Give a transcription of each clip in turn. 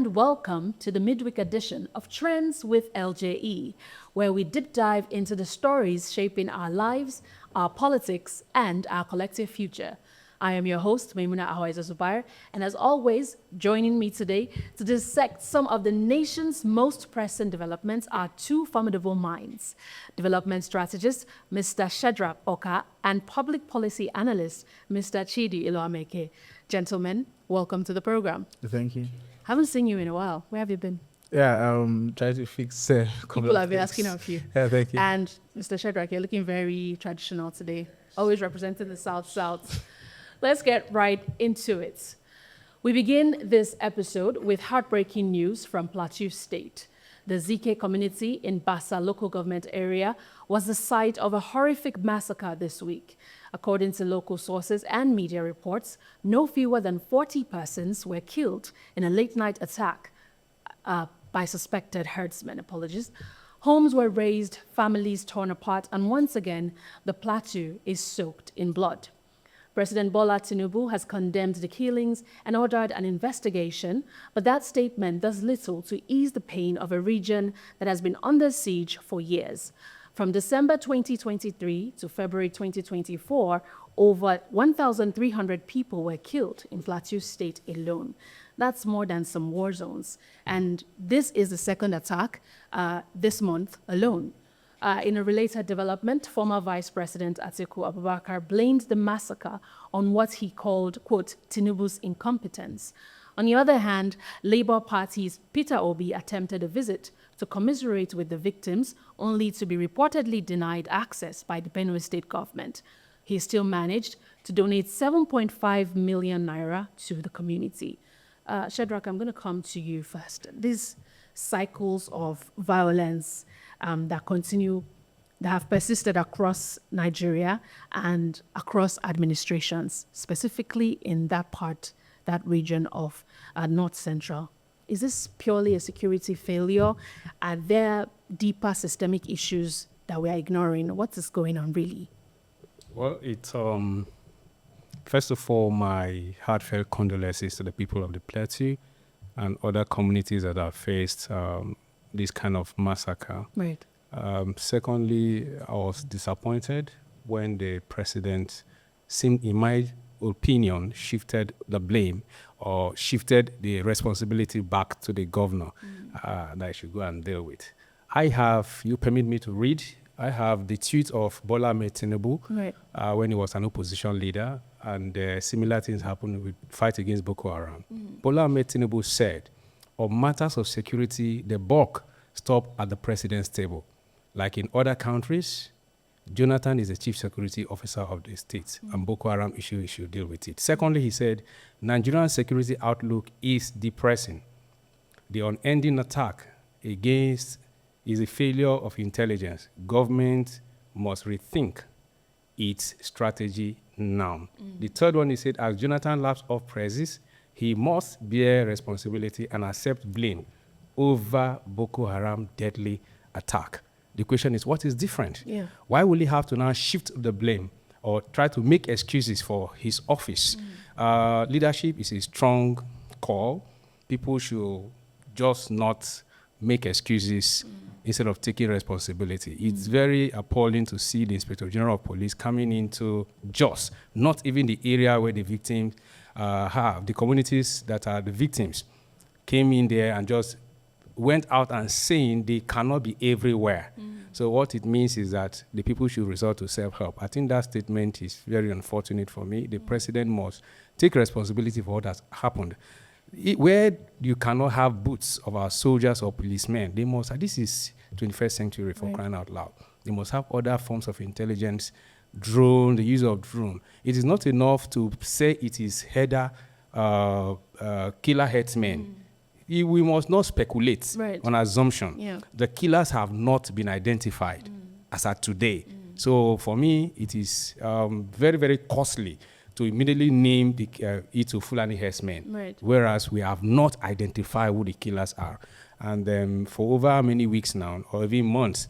and welcome to the midweek edition of Trends with LJE, where we deep dive into the stories shaping our lives, our politics, and our collective future. I am your host, Maimuna Ahoiza Zubair, and as always, joining me today to dissect some of the nation's most pressing developments are two formidable minds, development strategist Mr. Shadrach Oka and public policy analyst Mr. Chidi Iloameke. Gentlemen, welcome to the program. Thank you. Haven't seen you in a while. Where have you been? Yeah, trying to fix People have been asking of you. Yeah, thank you. And Mr. Shadrach, you're looking very traditional today, always representing the South. Let's get right into it. We begin this episode with heartbreaking news from Plateau State. The ZK community in Bassa local government area was the site of a horrific massacre this week. According to local sources and media reports, no fewer than 40 persons were killed in a late-night attack by suspected herdsmen. Homes were razed, families torn apart, and once again, the plateau is soaked in blood. President Bola Tinubu has condemned the killings and ordered an investigation, but that statement does little to ease the pain of a region that has been under siege for years. From December 2023 to February 2024, over 1,300 people were killed in Plateau State alone. That's more than some war zones. And this is the second attack this month alone. In a related development, former Vice President Atiku Abubakar blamed the massacre on what he called, quote, Tinubu's incompetence. On the other hand, Labour Party's Peter Obi attempted a visit to commiserate with the victims, only to be reportedly denied access by the Benue State government. He still managed to donate 7.5 million naira to the community. Shadrach, I'm going to come to you first. These cycles of violence that have persisted across Nigeria and across administrations, specifically in that region of North Central. Is this purely a security failure? Are there deeper systemic issues that we are ignoring? What is going on really? Well, it's first of all, my heartfelt condolences to the people of the Plateau and other communities that have faced this kind of massacre. Right. Secondly, I was disappointed when the president seemed, in my opinion, shifted the blame or shifted the responsibility back to the governor that I should go and deal with. You permit me to read, I have the tweet of Bola Ahmed Tinubu when he was an opposition leader, and similar things happened with fight against Boko Haram. Bola Ahmed Tinubu said, on matters of security, the buck stop at the president's table. Like in other countries, Jonathan is the chief security officer of the state, and Boko Haram issue should deal with it. Secondly, he said, Nigerian security outlook is depressing. The unending attack against is a failure of intelligence. Government must rethink its strategy now. The third one, he said, as Jonathan laps off praises, he must bear responsibility and accept blame over Boko Haram deadly attack. The question is, what is different? Yeah. Why will he have to now shift the blame or try to make excuses for his office? Leadership is a strong call. People should just not make excuses instead of taking responsibility. It's very appalling to see the Inspector General of Police coming into Jos, not even the area where the victims the communities that are the victims came in there and just went out and saying they cannot be everywhere. So what it means is that the people should resort to self-help. I think that statement is very unfortunate for me. The president must take responsibility for what has happened. Where you cannot have boots of our soldiers or policemen, they must, this is 21st century for crying out loud. They must have other forms of intelligence, drone, the use of drone. It is not enough to say it is killer herdsmen. We must not speculate on assumption. Yeah. The killers have not been identified as at today. So for me, it is very, very costly to immediately name it to Fulani herdsmen, whereas we have not identified who the killers are. And for over many weeks now, or even months,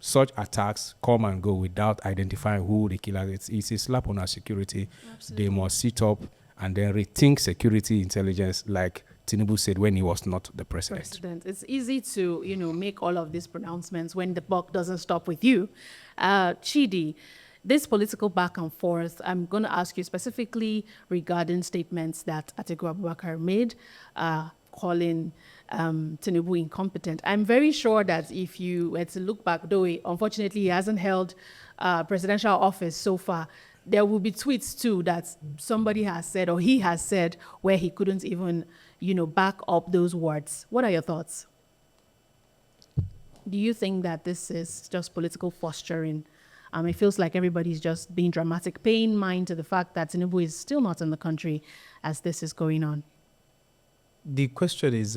such attacks come and go without identifying who the killer is. It's a slap on our security. Absolutely. They must sit up and then rethink security intelligence like Tinubu said when he was not the president. It's easy to, make all of these pronouncements when the buck doesn't stop with you. Chidi, this political back and forth, I'm going to ask you specifically regarding statements that Atiku Abubakar made, calling Tinubu incompetent. I'm very sure that if you were to look back, though unfortunately he hasn't held presidential office so far, there will be tweets too that somebody has said or he has said where he couldn't even, back up those words. What are your thoughts? Do you think that this is just political posturing? It feels like everybody's just being dramatic, paying mind to the fact that Tinubu is still not in the country as this is going on. The question is,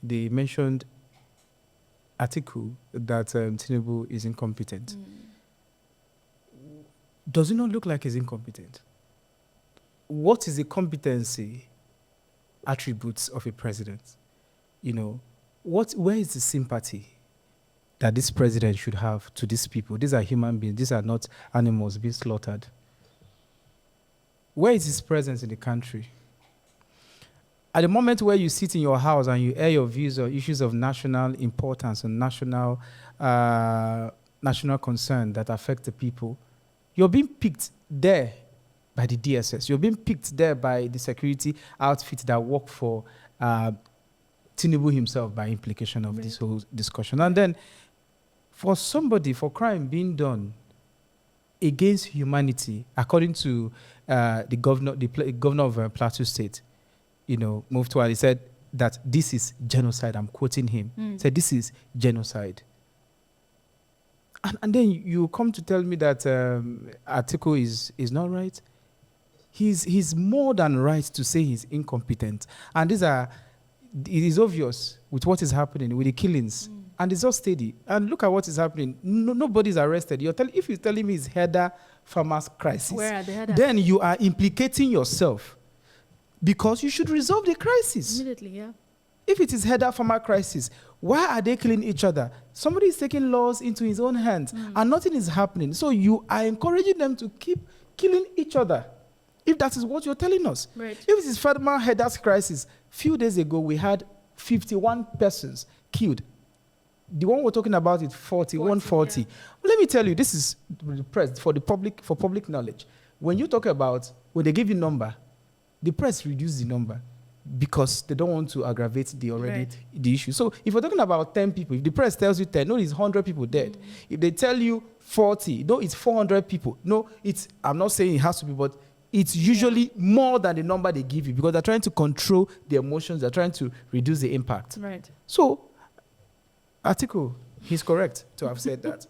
they mentioned Atiku that Tinubu is incompetent. Does it not look like he's incompetent? What is the competency attributes of a president? Where is the sympathy that this president should have to these people? These are human beings. These are not animals being slaughtered. Where is his presence in the country? At the moment where you sit in your house and you air your views on issues of national importance and national concern that affect the people, you're being picked there by the DSS. You're being picked there by the security outfit that work for Tinubu himself by implication of this whole discussion. And then for crime being done against humanity, according to the governor of Plateau State, Muftual, he said that this is genocide. I'm quoting him. Said this is genocide. And then you come to tell me that Atiku is not right. He's more than right to say he's incompetent. And it is obvious with what is happening with the killings. And it's all steady. And look at what is happening. Nobody's arrested. If you're telling me it's header farmers crisis, where are the headers? Then you are implicating yourself because you should resolve the crisis. Immediately, yeah. If it is header farmer crisis, why are they killing each other? Somebody is taking laws into his own hands and nothing is happening. So you are encouraging them to keep killing each other. If that is what you're telling us. Right. If it is farmer headers crisis, few days ago we had 51 persons killed. The one we're talking about is 140. Yeah. Let me tell you, this is the press for public knowledge. When they give you number, the press reduce the number because they don't want to aggravate the issue. So if we're talking about 10 people, if the press tells you 10, no, it's 100 people dead. If they tell you 40, no, it's 400 people. No, I'm not saying it has to be, but it's usually more than the number they give you because they're trying to control the emotions. They're trying to reduce the impact. Right. So, Atiku, he's correct to have said that.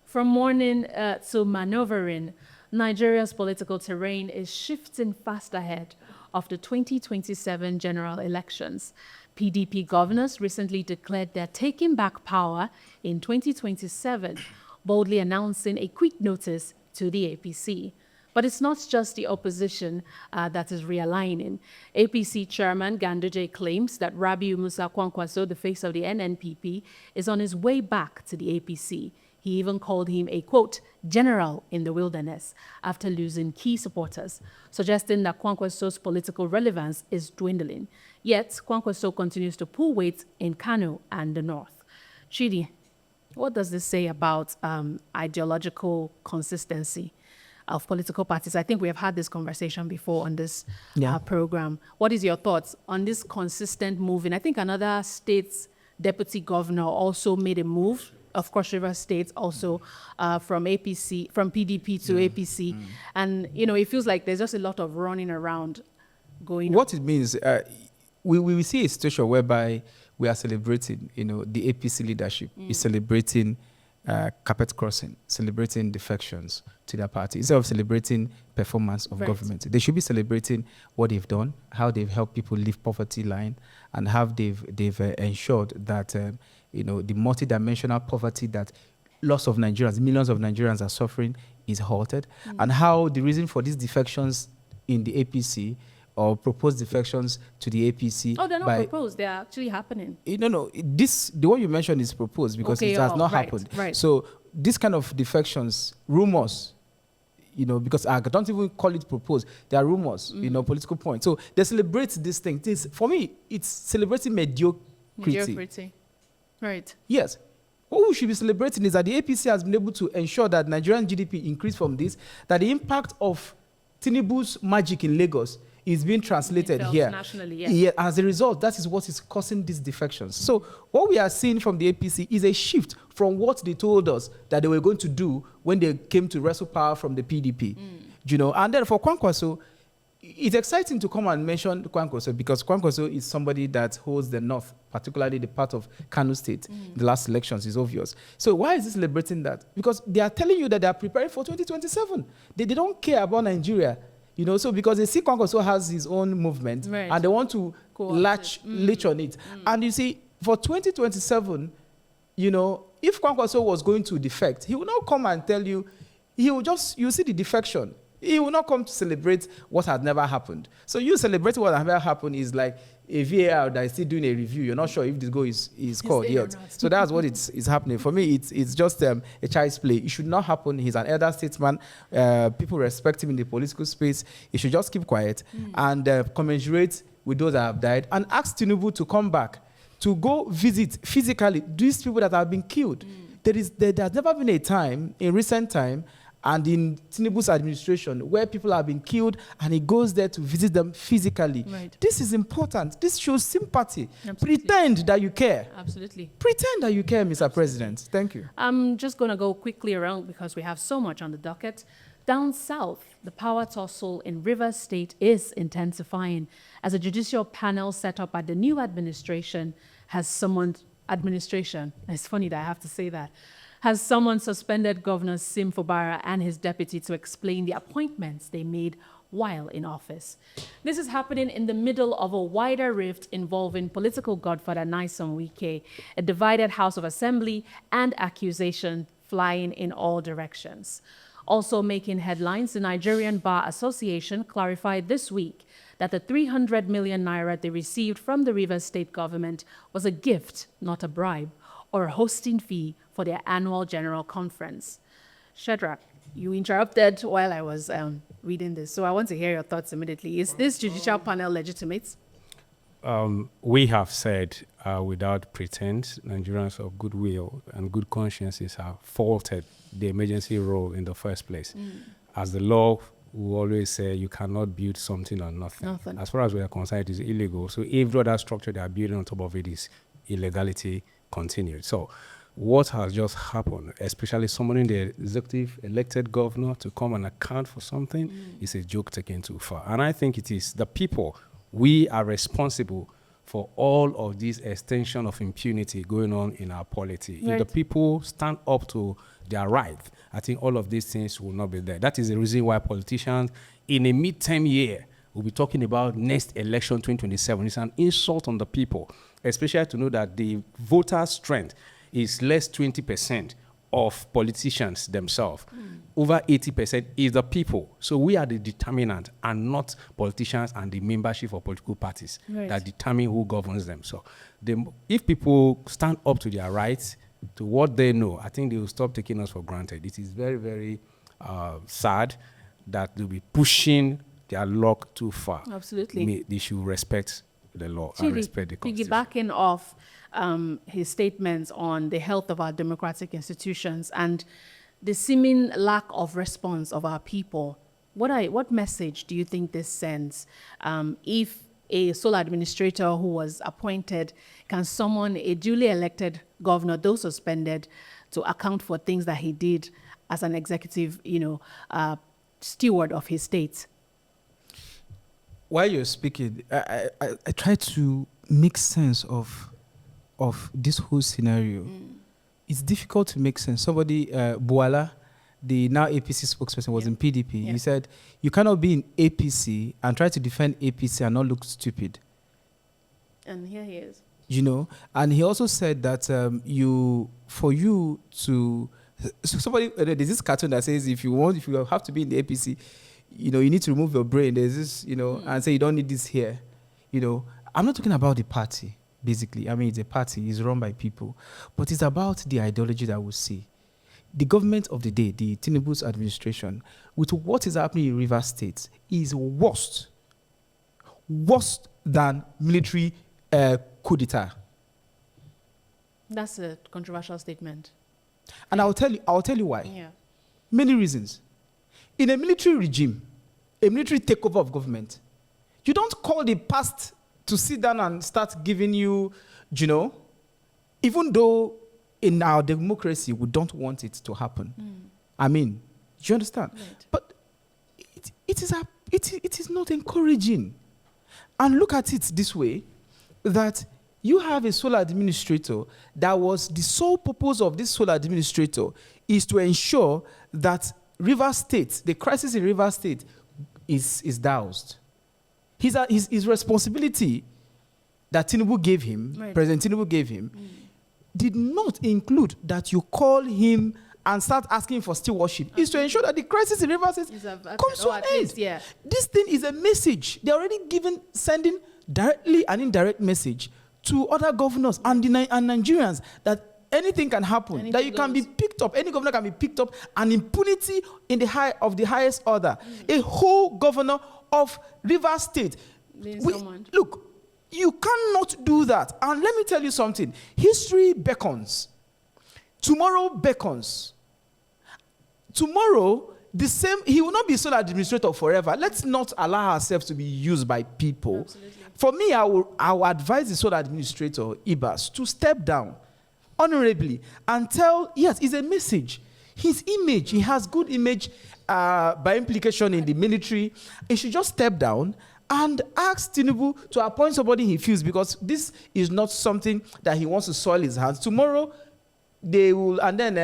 From mourning to maneuvering, Nigeria's political terrain is shifting fast ahead of the 2027 general elections. PDP governors recently declared they're taking back power in 2027, boldly announcing a quick notice to the APC. But it's not just the opposition that is realigning. APC chairman Ganduje claims that Rabiu Musa Kwankwaso, the face of the NNPP, is on his way back to the APC. He even called him a, quote, general in the wilderness after losing key supporters, suggesting that Kwankwaso's political relevance is dwindling. Yet, Kwankwaso continues to pull weight in Kano and the north. Chidi, what does this say about ideological consistency of political parties? I think we have had this conversation before on this program. What is your thoughts on this consistent moving? I think another state's deputy governor also made a move. Of course, Rivers State also from PDP to APC. And, it feels like there's just a lot of running around going on. What it means, we see a situation whereby we are celebrating, the APC leadership is celebrating carpet crossing, celebrating defections to their party. Instead of celebrating performance of government, they should be celebrating what they've done, how they've helped people leave poverty line, and how they've ensured that the multidimensional poverty that lots of Nigerians, millions of Nigerians are suffering is halted, and how the reason for these defections in the APC or proposed defections to the APC. Oh, they're not proposed. They're actually happening. No. The one you mentioned is proposed because it has not happened. Right. So this kind of defections, rumors, because I don't even call it proposed. There are rumors, political points. So they celebrate this thing. For me, it's celebrating mediocrity. Mediocrity. Right. Yes. What we should be celebrating is that the APC has been able to ensure that Nigerian GDP increased from this, that the impact of Tinubu's magic in Lagos is being translated here. Nationally, yeah. As a result, that is what is causing these defections. So what we are seeing from the APC is a shift from what they told us that they were going to do when they came to wrestle power from the PDP. And then for Kwankwaso, it's exciting to come and mention Kwankwaso because Kwankwaso is somebody that holds the north, particularly the part of Kano State. The last elections is obvious. So why is he celebrating that? Because they are telling you that they are preparing for 2027. They don't care about Nigeria. So because they see Kwankwaso has his own movement, right, and they want to latch on it. And you see, for 2027, if Kwankwaso was going to defect, he will not come and tell you, you see the defection. He will not come to celebrate what had never happened. So you celebrating what had never happened is like a VAR that is still doing a review. You're not sure if this goal is called yet. So that's what is happening. For me, it's just a child's play. It should not happen. He's an elder statesman. People respect him in the political space. He should just keep quiet and commensurate with those that have died and ask Tinubu to come back, to go visit physically these people that have been killed. There has never been a time, in recent time, and in Tinubu's administration, where people have been killed, and he goes there to visit them physically. Right. This is important. This shows sympathy. Absolutely. Pretend that you care. Absolutely. Pretend that you care, Mr. President. Thank you. I'm just going to go quickly around because we have so much on the docket. Down south, the power tussle in Rivers State is intensifying as a judicial panel set up by the new administration has summoned administration. It's funny that I have to say that. Has someone suspended Governor Fubara and his deputy to explain the appointments they made while in office. This is happening in the middle of a wider rift involving political godfather Nyesom Wike, a divided House of Assembly, and accusation flying in all directions. Also making headlines, the Nigerian Bar Association clarified this week that the 300 million naira they received from the Rivers State government was a gift, not a bribe, or a hosting fee for their annual general conference. Shadrach, you interrupted while I was reading this, so I want to hear your thoughts immediately. Is this judicial panel legitimate? We have said, without pretense, Nigerians of goodwill and good consciences have faulted the emergency role in the first place. As the law will always say, you cannot build something on nothing. As far as we are concerned, it is illegal. So every other structure they are building on top of it is illegality continued. So what has just happened, especially summoning the executive elected governor to come and account for something, is a joke taken too far. And I think it is the people. We are responsible for all of this extension of impunity going on in our polity. Right. If the people stand up to their right, I think all of these things will not be there. That is the reason why politicians in a midterm year will be talking about next election 2027. It's an insult on the people, especially to know that the voter strength is less 20% of politicians themselves. Over 80% is the people. So we are the determinant and not politicians and the membership of political parties that determine who governs them. So if people stand up to their rights, to what they know, I think they will stop taking us for granted. It is very, very sad that they'll be pushing their luck too far. Absolutely. They should respect the law and respect the Constitution. Piggybacking off his statements on the health of our democratic institutions and the seeming lack of response of our people, what message do you think this sends? If a sole administrator who was appointed can summon a duly elected governor, though suspended, to account for things that he did as an executive, steward of his state? While you're speaking, I try to make sense of this whole scenario. It's difficult to make sense. Somebody, Buala, the now APC spokesperson, was in PDP. He said, you cannot be in APC and try to defend APC and not look stupid. And here he is. And he also said that somebody, there's this cartoon that says if you have to be in the APC, you need to remove your brain. There's this, and say you don't need this here. I'm not talking about the party, basically. I mean, it's a party, it's run by people. But it's about the ideology that we see. the government of the day, the Tinubu's administration, with what is happening in Rivers State, is worse than military coup d'etat. That's a controversial statement. And I'll tell you why. Yeah. Many reasons. In a military regime, a military takeover of government, you don't call the past to sit down and start giving you, even though in our democracy, we don't want it to happen. I mean, do you understand? Right. But it is not encouraging. And look at it this way, that you have a sole administrator that was the sole purpose of this sole administrator is to ensure that Rivers State, the crisis in Rivers State, is doused. His responsibility that Tinubu gave him, right. President Tinubu gave him, did not include that you call him and start asking for stewardship. Is to ensure that the crisis in Rivers State comes to an end. Yeah. This thing is a message. They're already sending directly an indirect message to other governors and Nigerians that anything can happen, that you can be picked up, any governor can be picked up, and impunity in the highest order. A whole governor of Rivers State. Look, you cannot do that. And let me tell you something. History beckons. Tomorrow beckons. Tomorrow, he will not be sole administrator forever. Let's not allow ourselves to be used by people. Absolutely. For me, I will advise the sole administrator, Ibas, to step down honorably and tell, yes, it's a message. His image, he has good image by implication in the military. He should just step down and ask Tinubu to appoint somebody he feels, because this is not something that he wants to soil his hands. Tomorrow, they will, and then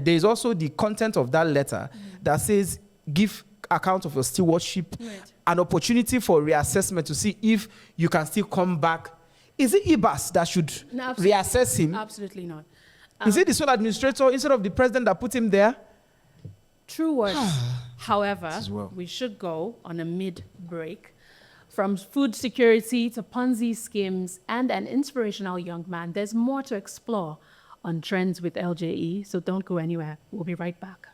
there's also the content of that letter that says, give account of your stewardship, right. An opportunity for reassessment to see if you can still come back. Is it Ibas that should reassess him? Absolutely not. Is it the sole administrator instead of the president that put him there? True words. However, well. we should go on a mid-break. From food security to Ponzi schemes and an inspirational young man, there's more to explore on Trends with LJE, so don't go anywhere. We'll be right back.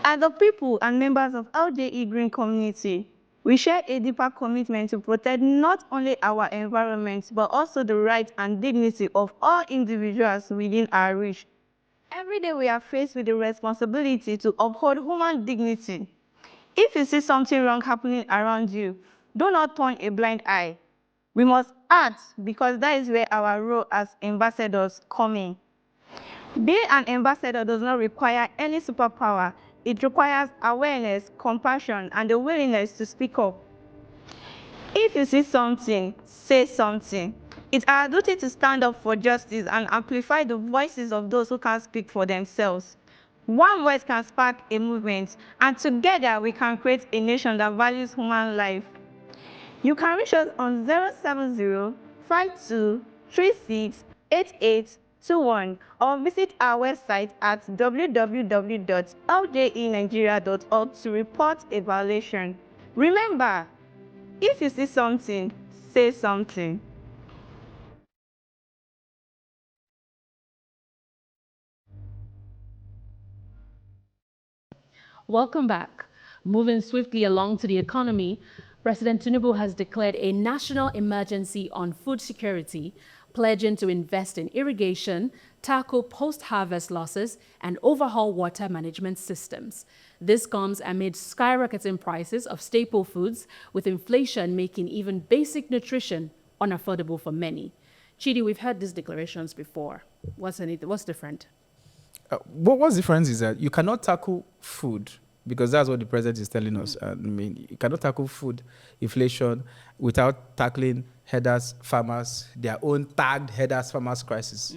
As the people and members of LJE Green Community, we share a deeper commitment to protect not only our environment, but also the rights and dignity of all individuals within our reach. Every day we are faced with the responsibility to uphold human dignity. If you see something wrong happening around you, do not turn a blind eye. We must act, because that is where our role as ambassadors come in. Being an ambassador does not require any superpower. It requires awareness, compassion, and the willingness to speak up. If you see something, say something. It's our duty to stand up for justice and amplify the voices of those who can't speak for themselves. One voice can spark a movement, and together we can create a nation that values human life. You can reach us on 070-5236-8821 or visit our website at www.ljenigeria.org to report a violation. Remember, if you see something, say something. Welcome back. Moving swiftly along to the economy, President Tinubu has declared a national emergency on food security, pledging to invest in irrigation, tackle post-harvest losses, and overhaul water management systems. This comes amid skyrocketing prices of staple foods, with inflation making even basic nutrition unaffordable for many. Chidi, we've heard these declarations before. What's different? What's different is that you cannot tackle food, because that's what the president is telling us. I mean, you cannot tackle food inflation without tackling herders, farmers, their own tagged herders, farmers crisis.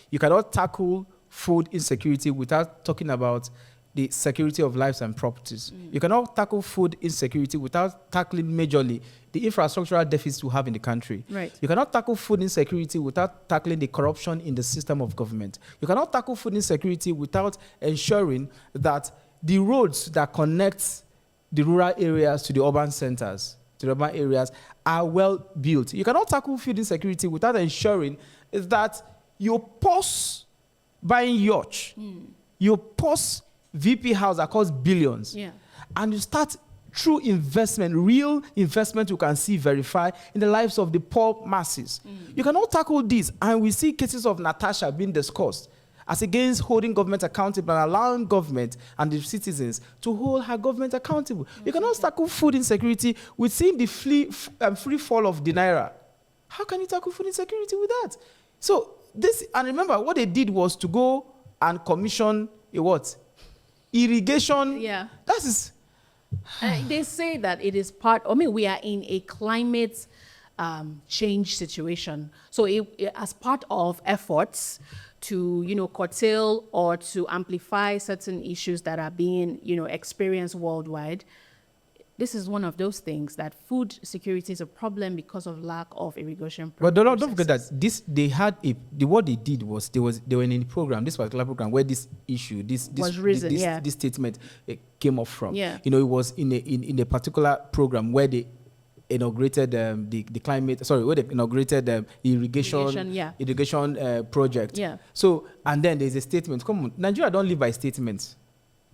You cannot tackle food insecurity without talking about the security of lives and properties. You cannot tackle food insecurity without tackling majorly the infrastructural deficits we have in the country. Right. You cannot tackle food insecurity without tackling the corruption in the system of government. You cannot tackle food insecurity without ensuring that the roads that connect the rural areas to the urban centers, to the urban areas, are well built. You cannot tackle food insecurity without ensuring that you pause buying yacht. You pause VP house that costs billions. Yeah. And you start true investment, real investment you can see, verify in the lives of the poor masses. You cannot tackle this. And we see cases of Natasha being discussed as against holding government accountable and allowing government and the citizens to hold her government accountable. You cannot tackle food insecurity. We've seen the free fall of the Naira. How can you tackle food insecurity with that? So this, and remember, what they did was to go and commission a what? Irrigation. Yeah. That is... They say that it is part, we are in a climate change situation. So as part of efforts to, curtail or to amplify certain issues that are being, experienced worldwide, this is one of those things that food security is a problem because of lack of irrigation. But don't forget that what they did was they were in a program, this particular program, where this issue, this statement came up from. Yeah. It was in a particular program where they inaugurated where they inaugurated the irrigation project. Yeah. So, and then there's a statement. Come on, Nigeria don't live by statements.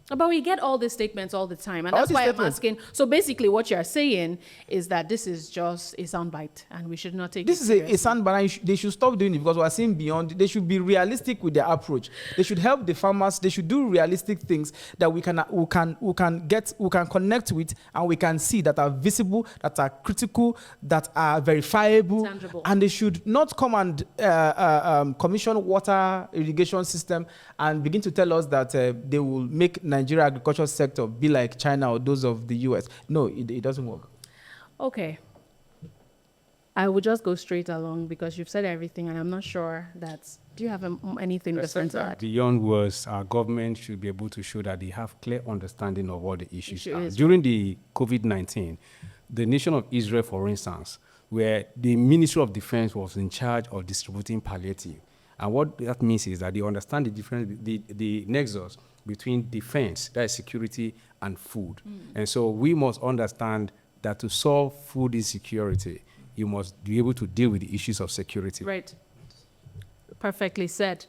But we get all these statements all the time. And All that's these why statements. I'm asking. So basically what you're saying is that this is just a soundbite and we should not take This it is seriously. a soundbite. They should stop doing it because we're seeing beyond. They should be realistic with their approach. They should help the farmers. They should do realistic things that we can connect with, and we can see that are visible, that are critical, that are verifiable. Tangible. And they should not come and commission water irrigation system and begin to tell us that they will make Nigeria agricultural sector be like China or those of the US. No, it doesn't work. Okay. I will just go straight along because you've said everything and I'm not sure that... Do you have anything different to add? Beyond words, our government should be able to show that they have clear understanding of what the issues Issue are. is. During the COVID-19, the nation of Israel, for instance, where the Ministry of Defense was in charge of distributing palliative. And what that means is that they understand the difference, the nexus between defense, that is security, and food. And so we must understand that to solve food insecurity, you must be able to deal with the issues of security. Right. Perfectly said.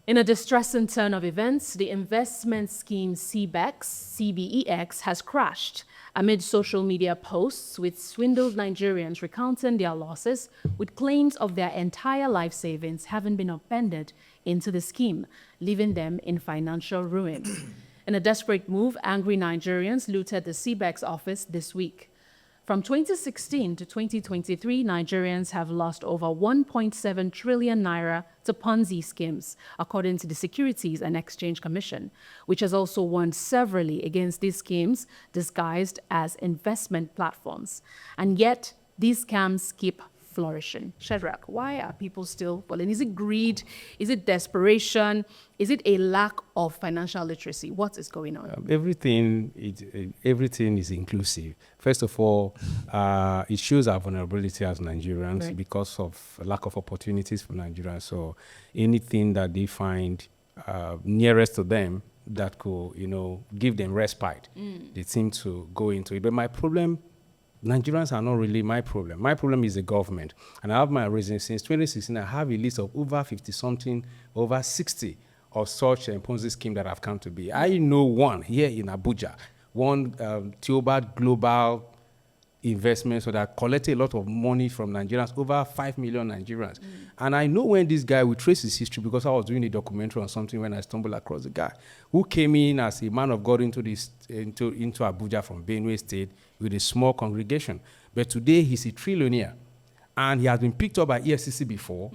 In a distressing turn of events, the investment scheme CBEX has crashed amid social media posts with swindled Nigerians recounting their losses with claims of their entire life savings having been upended into the scheme, leaving them in financial ruin. In a desperate move, angry Nigerians looted the CBEX office this week. From 2016 to 2023, Nigerians have lost over 1.7 trillion naira to Ponzi schemes, according to the Securities and Exchange Commission, which has also warned severally against these schemes disguised as investment platforms. And yet, these scams keep flourishing. Shadrach, why are people still falling? Is it greed? Is it desperation? Is it a lack of financial literacy? What is going on? Everything is inclusive. First of all, it shows our vulnerability as Nigerians Right. because of lack of opportunities for Nigerians. So anything that they find nearest to them that could, give them respite, they seem to go into it. But my problem, Nigerians are not really my problem. My problem is the government. And I have my reasons. Since 2016, I have a list of over 50-something, over 60 of such Ponzi scheme that have come to be. I know one here in Abuja, one Theobald Global Investments, so that collected a lot of money from Nigerians, over 5 million Nigerians. And I know when this guy, we trace his history because I was doing a documentary on something when I stumbled across the guy who came in as a man of God into Abuja from Benue State with a small congregation. But today he's a trillionaire. And he has been picked up by EFCC before.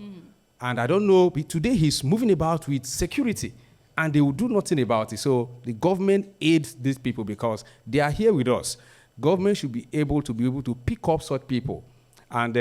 And I don't know, but today he's moving about with security. And they will do nothing about it. So the government aids these people because they are here with us. Government should be able to pick up such people and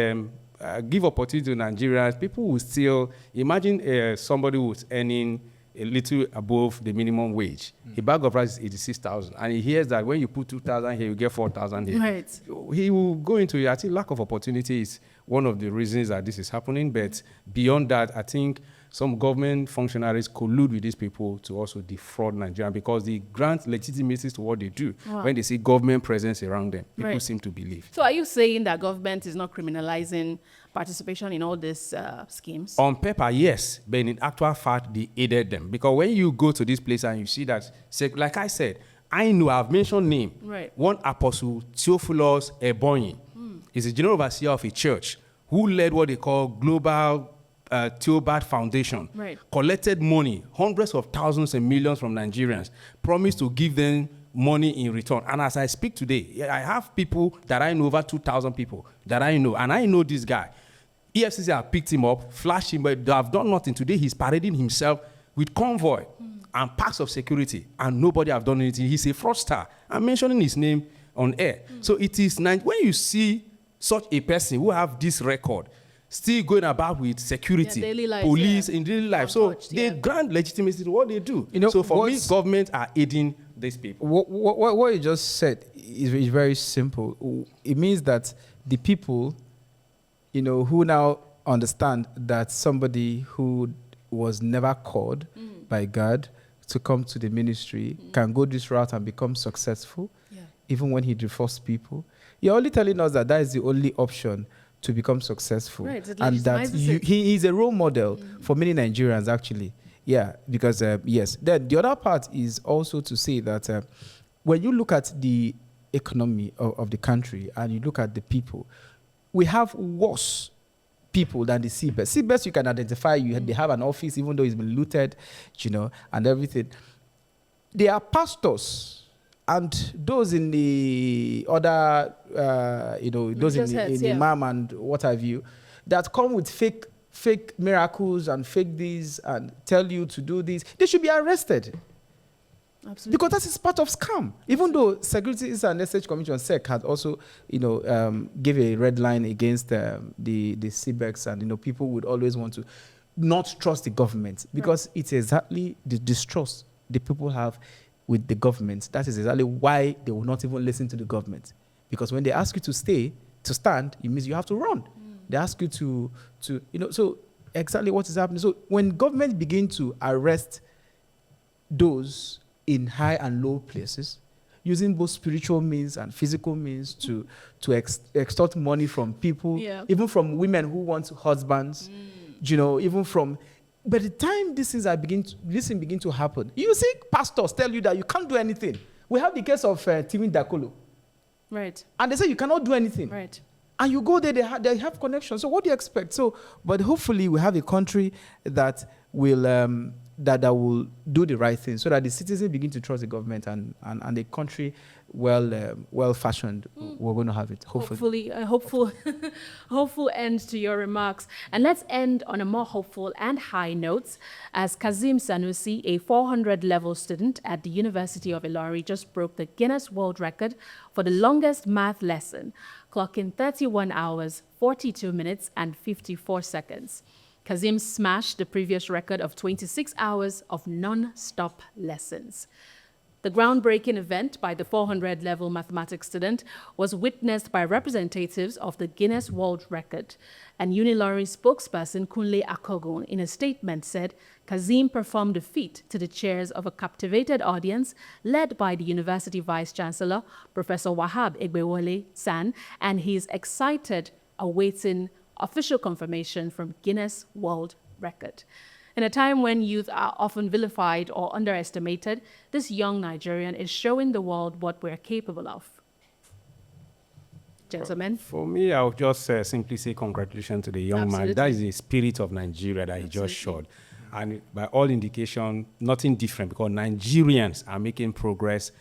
give opportunity to Nigerians. People will still, imagine somebody who's earning a little above the minimum wage. A bag of rice is 86,000. And he hears that when you put 2,000 here, you get 4,000 here. Right. He will go into it. I think lack of opportunity is one of the reasons that this is happening. But beyond that, I think some government functionaries collude with these people to also defraud Nigeria because they grant legitimacy to what they do. Wow. When they see government presence around them, people Right. seem to believe. So are you saying that government is not criminalizing participation in all these schemes? On paper, yes, but in actual fact, they aided them. Because when you go to this place and you see that, like I said, I know, I've mentioned name. Right. One apostle, Theophilus Ebonyi, is a general overseer of a church who led what they call Global Theobald Foundation, Right. collected money, hundreds of thousands and millions from Nigerians, promised to give them money in return. And as I speak today, I have people that I know, over 2,000 people that I know, and I know this guy. EFCC have picked him up, flashed him, but they have done nothing. Today, he's parading himself with convoy and packs of security, and nobody have done anything. He's a fraudster. I'm mentioning his name on air. So it is, when you see such a person who have this record, still going about with security, daily lives, police yeah. in daily life. So Untouched, they yeah. grant legitimacy to what they do. You know, so for me, what's- government are aiding these people. What you just said is very simple. It means that the people, who now understand that somebody who was never called by God to come to the ministry can go this route and become successful, Yeah. even when he defrauded people. You're only telling us that is the only option to become successful. Right, it and that legitimizes it. he is a role model for many Nigerians, actually. Yeah, because, yes. Then the other part is also to say that when you look at the economy of the country and you look at the people, we have worse people than the CBEX. CBEX, you can identify, they have an office, even though it's been looted, and everything. They are pastors and those in the other, those in heads, the yeah. imam and what have you, that come with fake miracles and fake this and tell you to do this. They should be arrested. Absolutely. Because that is part of scam. Even though Securities and Exchange Commission (SEC) had also, give a red line against the CBEX, and people would always want to not trust the government because it's exactly the distrust the people have with the government. That is exactly why they will not even listen to the government. Because when they ask you to stand, it means you have to run. They ask you to so exactly what is happening. So when government begin to arrest those in high and low places, using both spiritual means and physical means to extort money from people, Yeah. even from women who want husbands, even from. By the time this thing begin to happen, you see pastors tell you that you can't do anything. We have the case of Timi Dakolo, Right. and they say you cannot do anything. Right. And you go there, they have connections. So what do you expect? But hopefully we have a country that will that will do the right thing, so that the citizens begin to trust the government and the country well fashioned. We're going to have it. Hopefully. Hopeful end to your remarks. And let's end on a more hopeful and high note, as Kazim Sanusi, a 400 level student at the University of Ilorin, just broke the Guinness World Record for the longest math lesson, clocking 31 hours, 42 minutes, and 54 seconds. Kazim smashed the previous record of 26 hours of non-stop lessons. The groundbreaking event by the 400 level mathematics student was witnessed by representatives of the Guinness World Record, and Unilorin spokesperson Kunle Akogun in a statement said Kazim performed the feat to the cheers of a captivated audience led by the University Vice Chancellor, Professor Wahab Egbewole San, and he is excited awaiting official confirmation from Guinness World Record. In a time when youth are often vilified or underestimated, this young Nigerian is showing the world what we're capable of. Gentlemen. For me, I would just simply say congratulations to the young Absolutely. man. That is the spirit of Nigeria that he just showed. And by all indication, nothing different, because Nigerians are making progress,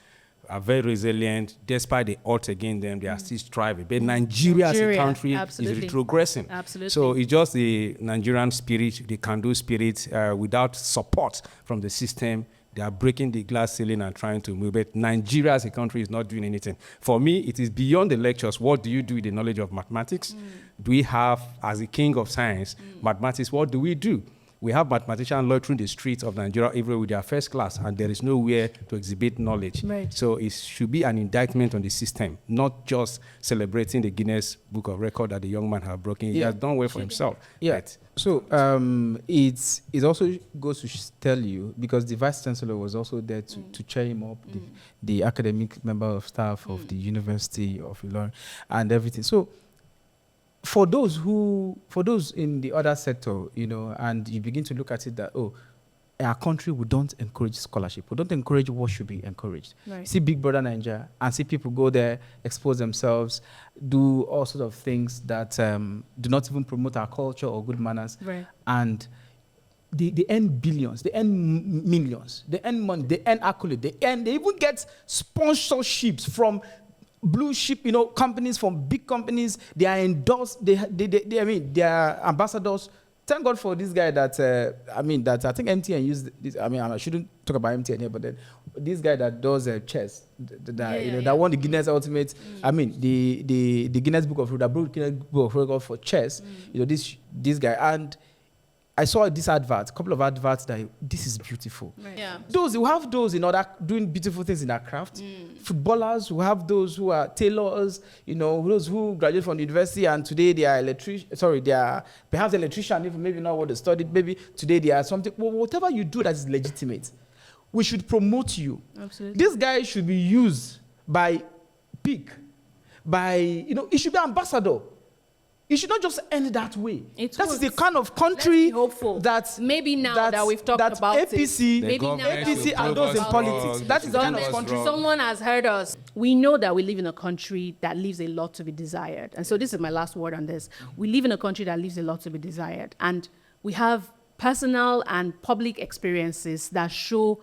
are very resilient. Despite the odds against them, they are still striving. But Nigeria as a country absolutely. is retrogressing. Absolutely. So it's just the Nigerian spirit, the can-do spirit. Without support from the system, they are breaking the glass ceiling and trying to move it. Nigeria as a country is not doing anything. For me, it is beyond the lectures. What do you do with the knowledge of mathematics? Do we have, as the king of science, mathematics, what do we do? We have mathematicians loitering the streets of Nigeria everywhere with their first class, and there is nowhere to exhibit knowledge. Right. So it should be an indictment on the system, not just celebrating the Guinness Book of Record that the young man has broken. He has done well for himself. Yeah. Right. So it also goes to tell you, because the vice chancellor was also there to cheer him up, the academic member of staff of the University of Ilorin and everything. So for those in the other sector, you know, and you begin to look at it that, our country, we don't encourage scholarship. We don't encourage what should be encouraged. Right. See Big Brother Nigeria and see people go there, expose themselves, do all sorts of things that do not even promote our culture or good manners. Right. And they earn billions, they earn millions, they earn money, they earn accolade, they even get sponsorships from blue chip, you know, companies, from big companies. They are endorsed. They are ambassadors. Thank God for this guy that I think MTN used this. I mean, I shouldn't talk about MTN here, but then this guy that does chess, that won the Guinness Ultimate. I mean, the Guinness Book of Record, that broke Guinness Book of Record for chess. You know, this guy, and I saw this advert, a couple of adverts that this is beautiful. Right. Yeah. Those who have those in order doing beautiful things in their craft. Footballers who have those who are tailors, you know, those who graduate from the university and today they are they are perhaps electrician, even maybe not what they studied, maybe today they are something. Well, whatever you do that is legitimate, we should promote you. Absolutely. This guy should be used by PIC, he should be ambassador. It should not just end that way. That is the kind of country that maybe now that we've talked about APC, maybe now APC and those in politics. That is the kind of country. Someone has heard us. We know that we live in a country that leaves a lot to be desired. And so this is my last word on this. We live in a country that leaves a lot to be desired. And we have personal and public experiences that show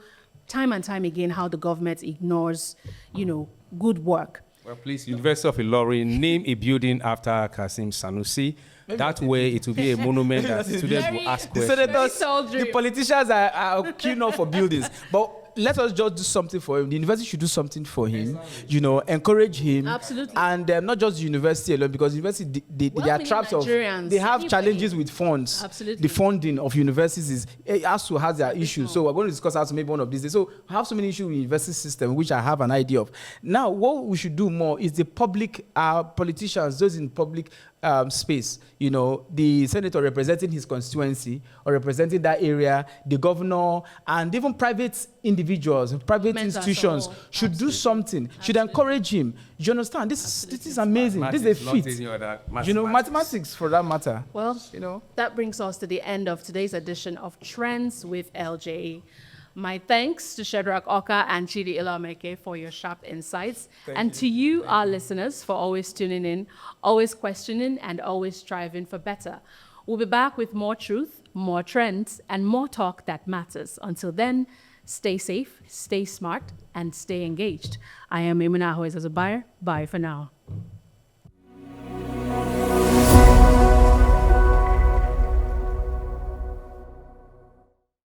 time and time again how the government ignores, you know, good work. Well, please, University of Ilorin, name a building after Kasim Sanusi. That way, it will be a monument that students will ask The questions. senators, the politicians are keen on for buildings. But let us just do something for him. The university should do something for him, you know, encourage him. Absolutely. And not just the university alone, because university, they are traps of, they have challenges with funds. Absolutely. The funding of universities also has their issues. So we're going to discuss how to maybe one of these days. So I have so many issues with the university system, which I have an idea of. Now, what we should do more is the public, politicians, those in public space, you know, the senator representing his constituency or representing that area, the governor, and even private individuals, private institutions should do something, should encourage him. You understand? This is amazing. This is a feat. You know, mathematics for that matter. Well, you know, that brings us to the end of today's edition of Trends with LJE. My thanks to Shadrach Oka and Chidi Ilameke for your sharp insights. And to you, our listeners, for always tuning in, always questioning, and always striving for better. We'll be back with more truth, more trends, and more talk that matters. Until then, stay safe, stay smart, and stay engaged. I am Imuna Hoyes as a buyer. Bye for now.